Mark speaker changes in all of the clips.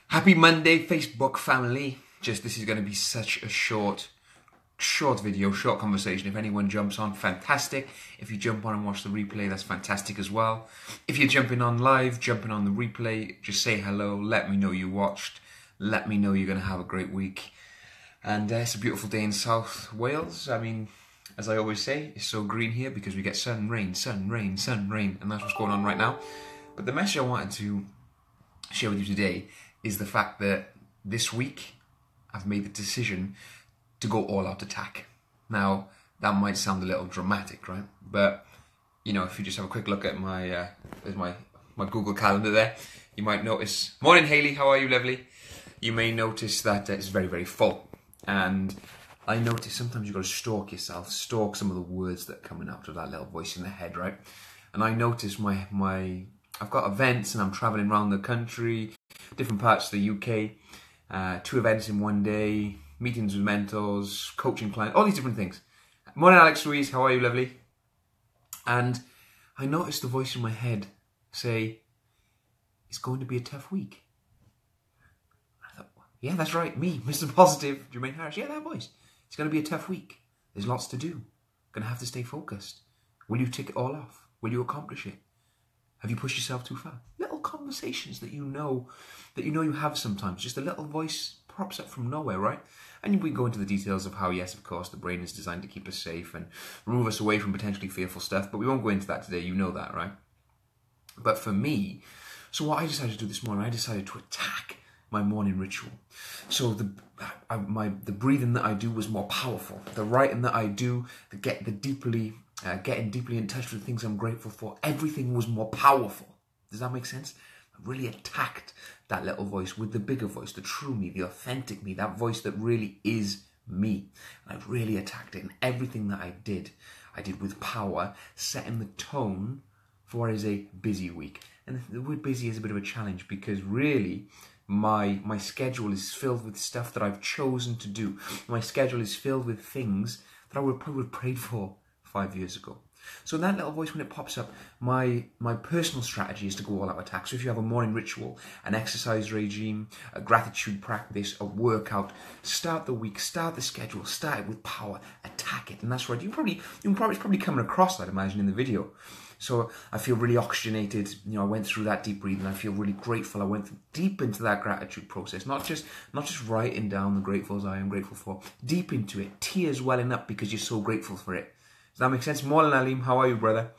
Speaker 1: Happy Monday, Facebook family. This is going to be such a short video, short conversation. If anyone jumps on, fantastic. If you jump on and watch the replay, that's fantastic as well. If you're jumping on live, jumping on the replay, just say hello, let me know you watched, let me know you're going to have a great week. And it's a beautiful day in South Wales. I mean, as I always say, it's so green here because we get sun, rain, sun, rain, sun, rain, and that's what's going on right now. But the message I wanted to share with you today is the fact that this week I've made the decision to go all out attack. Now, that might sound a little dramatic, right? But, you know, if you just have a quick look at my, there's my Google Calendar there, you might notice, morning Hayley, how are you, lovely? You may notice that it's very, very full. And I notice sometimes you've got to stalk yourself, stalk some of the words that are coming out of that little voice in the head, right? And I notice I've got events and I'm traveling around the country, different parts of the UK, 2 events in one day, meetings with mentors, coaching clients, all these different things. Morning Alex Ruiz, how are you, lovely? And I noticed the voice in my head say, it's going to be a tough week. I thought, yeah, that's right, me, Mr. Positive, Jermaine Harris, yeah, that voice. It's going to be a tough week. There's lots to do. Going to have to stay focused. Will you tick it all off? Will you accomplish it? Have you pushed yourself too far? Little conversations that you know you have sometimes. Just a little voice pops up from nowhere, right? And we go into the details of how, yes, of course, the brain is designed to keep us safe and remove us away from potentially fearful stuff. But we won't go into that today. You know that, right? But for me, so what I decided to do this morning, I decided to attack my morning ritual. So the breathing that I do was more powerful. The writing that I do, getting deeply in touch with the things I'm grateful for, everything was more powerful. Does that make sense? I really attacked that little voice with the bigger voice, the true me, the authentic me, that voice that really is me. And I really attacked it, and everything that I did with power, setting the tone for what is a busy week. And the word busy is a bit of a challenge because really my schedule is filled with stuff that I've chosen to do. My schedule is filled with things that I would probably have prayed for 5 years ago. So that little voice, when it pops up, my personal strategy is to go all out attack. So if you have a morning ritual, an exercise regime, a gratitude practice, a workout, start the week, start the schedule, start it with power, attack it. And that's right. It's probably coming across, I'd imagine, in the video. So I feel really oxygenated. You know, I went through that deep breathing. I feel really grateful. I went deep into that gratitude process, not just writing down the gratefuls I am grateful for. Deep into it, tears welling up because you're so grateful for it. Does that make sense? Morning Alim, how are you, brother?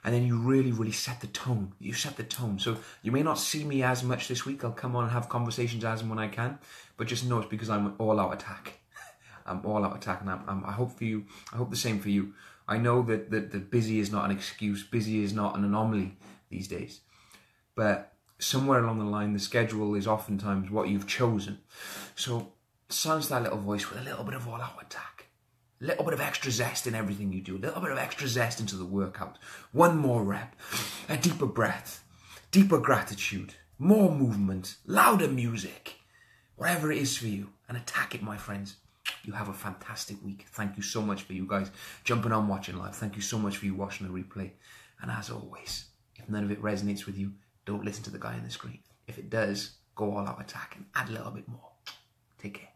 Speaker 1: And then you really, really set the tone. You set the tone. So you may not see me as much this week. I'll come on and have conversations as and when I can, but just know it's because I'm all out attack. I'm all out attack, and I hope for you. I hope the same for you. I know that busy is not an excuse. Busy is not an anomaly these days. But somewhere along the line, the schedule is oftentimes what you've chosen. So silence that little voice with a little bit of all-out attack. A little bit of extra zest in everything you do. A little bit of extra zest into the workout. One more rep. A deeper breath. Deeper gratitude. More movement. Louder music. Whatever it is for you. And attack it, my friends. You have a fantastic week. Thank you so much for you guys jumping on, watching live. Thank you so much for you watching the replay. And as always, if none of it resonates with you, don't listen to the guy on the screen. If it does, go all out attack and add a little bit more. Take care.